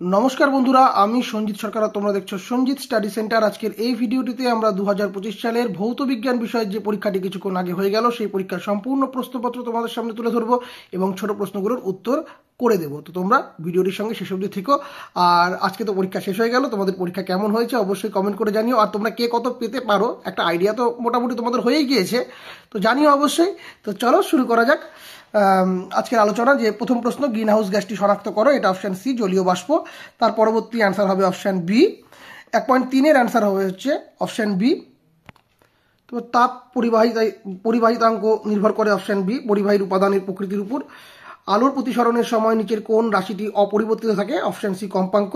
নমস্কার বন্ধুরা, আমি সঞ্জিত সরকার আর তোমরা দেখছো সঞ্জিত স্টাডি সেন্টার। আজকের এই ভিডিওটিতে আমরা 2025 সালের ভৌত বিজ্ঞান বিষয়ের যে পরীক্ষাটি কিছুক্ষণ আগে হয়ে গেল সেই পরীক্ষার সম্পূর্ণ প্রশ্নপত্র তোমাদের সামনে তুলে ধরবো এবং ছোট প্রশ্নগুলোর উত্তর করে দেবো। তো তোমরা ভিডিওটির সঙ্গে শেষ অবধি থেকো। আর আজকে তো পরীক্ষা শেষ হয়ে গেল, তোমাদের পরীক্ষা কেমন হয়েছে অবশ্যই কমেন্ট করে জানিও। আর তোমরা কে কত পেতে পারো একটা আইডিয়া তো মোটামুটি তোমাদের হয়েই গিয়েছে, তো জানিও অবশ্যই। তো চলো শুরু করা যাক আজকের আলোচনা। যে প্রথম প্রশ্ন, গ্রিন হাউস গ্যাসটি শনাক্ত করো, এটা অপশান সি জলীয় বাষ্প। তার পরবর্তী অ্যান্সার হবে অপশান বি। 1.3-এর অ্যান্সার হবে হচ্ছে অপশান বি। তো তাপ পরিবাহিতাঙ্ক নির্ভর করে অপশান বি, পরিবাহীর উপাদানের প্রকৃতির উপর। আলোর প্রতিসরণের সময় নিচের কোন রাশিটি অপরিবর্তিত থাকে, অপশান সি কম্পাঙ্ক।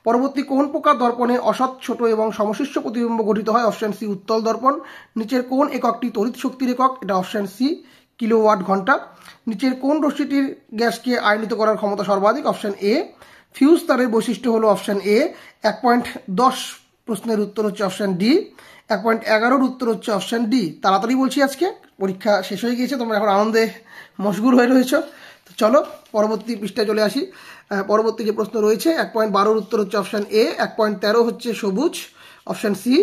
পরবর্তী কোন প্রকার দর্পণে অসৎ, ছোট এবং সমশিষ্ট প্রতিবিম্ব গঠিত হয়, অপশান সি উত্তল দর্পণ। নিচের কোন এককটি তড়িৎ শক্তির একক, এটা অপশান সি কিলোওয়াট ঘন্টা। নিচের কোন রশ্মিটির গ্যাসকে আয়নিত করার ক্ষমতা সর্বাধিক, অপশান এ ফিউজ তারের বৈশিষ্ট্য হলো অপশান এ। 1.10 প্রশ্নের উত্তর হচ্ছে অপশান ডি। 1.11-র উত্তর হচ্ছে অপশান ডি। তাড়াতাড়ি বলছি, আজকে পরীক্ষা শেষ হয়ে গিয়েছে, তোমরা এখন আনন্দে মশগুল হয়ে রয়েছ। তো চলো পরবর্তী পৃষ্ঠায় চলে আসি। পরবর্তী যে প্রশ্ন রয়েছে 1.12-র উত্তর হচ্ছে অপশান এ। 1.13 হচ্ছে সবুজ, option C.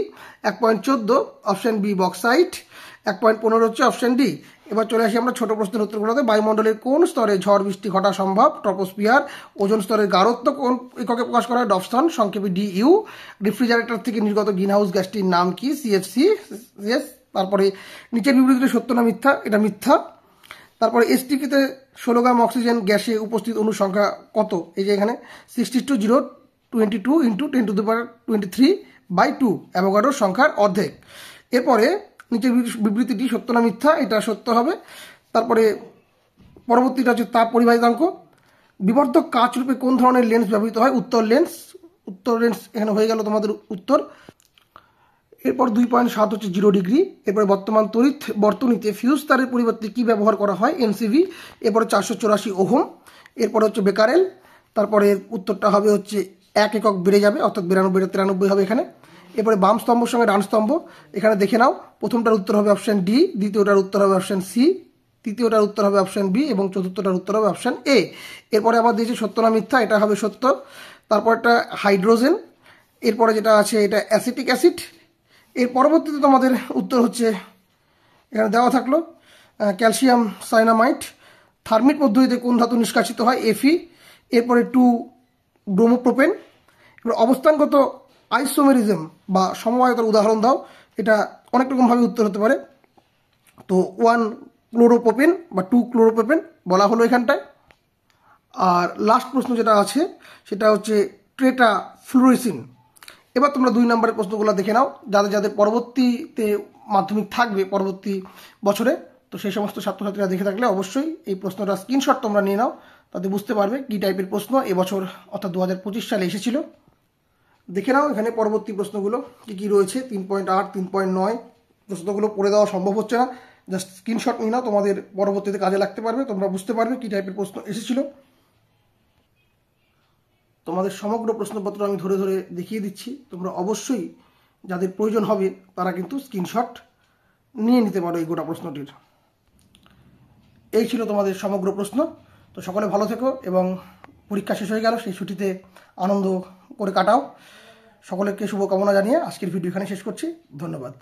1.14 option B bauxite. 1.15 হচ্ছে অপশান ডি। এবার চলে আসি আমরা ছোট প্রশ্নের উত্তরগুলোতে। বায়ুমণ্ডলের কোন স্তরে ঝড় বৃষ্টি ঘটা সম্ভব, ট্রপোস্ফিয়ার। ওজোন স্তরের গাঢ়ত্ব কোন এককে প্রকাশ করা হয়, ডবসন, সংক্ষেপে ডিইউ। রেফ্রিজারেটর থেকে নির্গত গ্রিনহাউস গ্যাসটির নাম কি, সিএফসি। তারপরে নিচের বিবৃতিটি সত্য না মিথ্যা, এটা মিথ্যা। তারপরে এসটিপিতে 16 গ্রাম অক্সিজেন গ্যাসে উপস্থিত অণুর সংখ্যা কত, এই যে এখানে 62,022 ইন্টু 10⁻23/2 অ্যাভোগাড্রোর সংখ্যার অর্ধেক। এরপরে নিচের বিবৃতিটি সত্য না মিথ্যা, এটা সত্য হবে। তারপরে পরবর্তীটা হচ্ছে তাপ পরিবাহিতাঙ্ক। বিবর্ধক কাচ রূপে কোন ধরনের লেন্স ব্যবহৃত হয়, উত্তর লেন্স। উত্তর লেন্স এখানে হয়ে গেল তোমাদের উত্তর। এরপর 2.7 হচ্ছে 0 ডিগ্রি। এরপরে বর্তমান তড়িৎ বর্তনীতে ফিউজ তারের পরিবর্তে কি ব্যবহার করা হয়, এমসিভি। এরপরে 484 ওহম। এরপরে হচ্ছে বেকারেল। তারপরে উত্তরটা হবে হচ্ছে 1 একক বেড়ে যাবে, অর্থাৎ 92-93 হবে এখানে। এরপরে বাম স্তম্ভের সঙ্গে ডান স্তম্ভ, এখানে দেখে নাও। প্রথমটার উত্তর হবে অপশান ডি, দ্বিতীয়টার উত্তর হবে অপশান সি, তৃতীয়টার উত্তর হবে অপশান বি এবং চতুর্থটার উত্তর হবে অপশান এ। এরপরে আবার দিয়েছে সত্য না মিথ্যা, এটা হবে সত্য। তারপরটা হাইড্রোজেন। এরপরে যেটা আছে এটা অ্যাসিটিক অ্যাসিড। এর পরবর্তীতে তোমাদের উত্তর হচ্ছে এখানে দেওয়া থাকলো ক্যালসিয়াম সাইনামাইট। থার্মিট পদ্ধতিতে কোন ধাতু নিষ্কাশিত হয়, এফি। এরপরে 2 ব্রোমোপ্রোপেন। এবার অবস্থানগত আইসোমেরিজম বা সমবায়তার উদাহরণ দাও, এটা অনেক রকমভাবে উত্তর হতে পারে। তো 1 ক্লোরোপ্রোপেন বা 2 ক্লোরোপ্রোপেন বলা হলো এখানটায়। আর লাস্ট প্রশ্ন যেটা আছে সেটা হচ্ছে ট্রেটা ফ্লুরেসিন। এবার তোমরা 2 নম্বরের প্রশ্নগুলো দেখে নাও, যাদের যাদের পরবর্তীতে মাধ্যমিক থাকবে পরবর্তী বছরে, তো সেই সমস্ত ছাত্রছাত্রীরা দেখে থাকলে অবশ্যই এই প্রশ্নটা স্ক্রিনশট তোমরা নিয়ে নাও, তাতে বুঝতে পারবে কী টাইপের প্রশ্ন এবছর অর্থাৎ 2025 সালে এসেছিল। দেখে নাও এখানে পরবর্তী প্রশ্নগুলো কী কী রয়েছে। 3.8, 3.9 প্রশ্নগুলো পড়ে দেওয়া সম্ভব হচ্ছে না, জাস্ট স্ক্রিনশট নিয়ে নাও, তোমাদের পরবর্তীতে কাজে লাগতে পারবে, তোমরা বুঝতে পারবে কী টাইপের প্রশ্ন এসেছিল। তোমাদের সমগ্র প্রশ্নপত্র আমি ধরে ধরে দেখিয়ে দিচ্ছি, তোমরা অবশ্যই যাদের প্রয়োজন হবে তারা কিন্তু স্ক্রিনশট নিয়ে নিতে পারো এই গোটা প্রশ্নটির। এই ছিল তোমাদের সমগ্র প্রশ্ন। তো সকলে ভালো থেকো এবং পরীক্ষা শেষ হয়ে গেল, সেই ছুটিতে আনন্দ করে কাটাও। সকলকে শুভকামনা জানিয়ে আজকের ভিডিও এখানে শেষ করছি। ধন্যবাদ।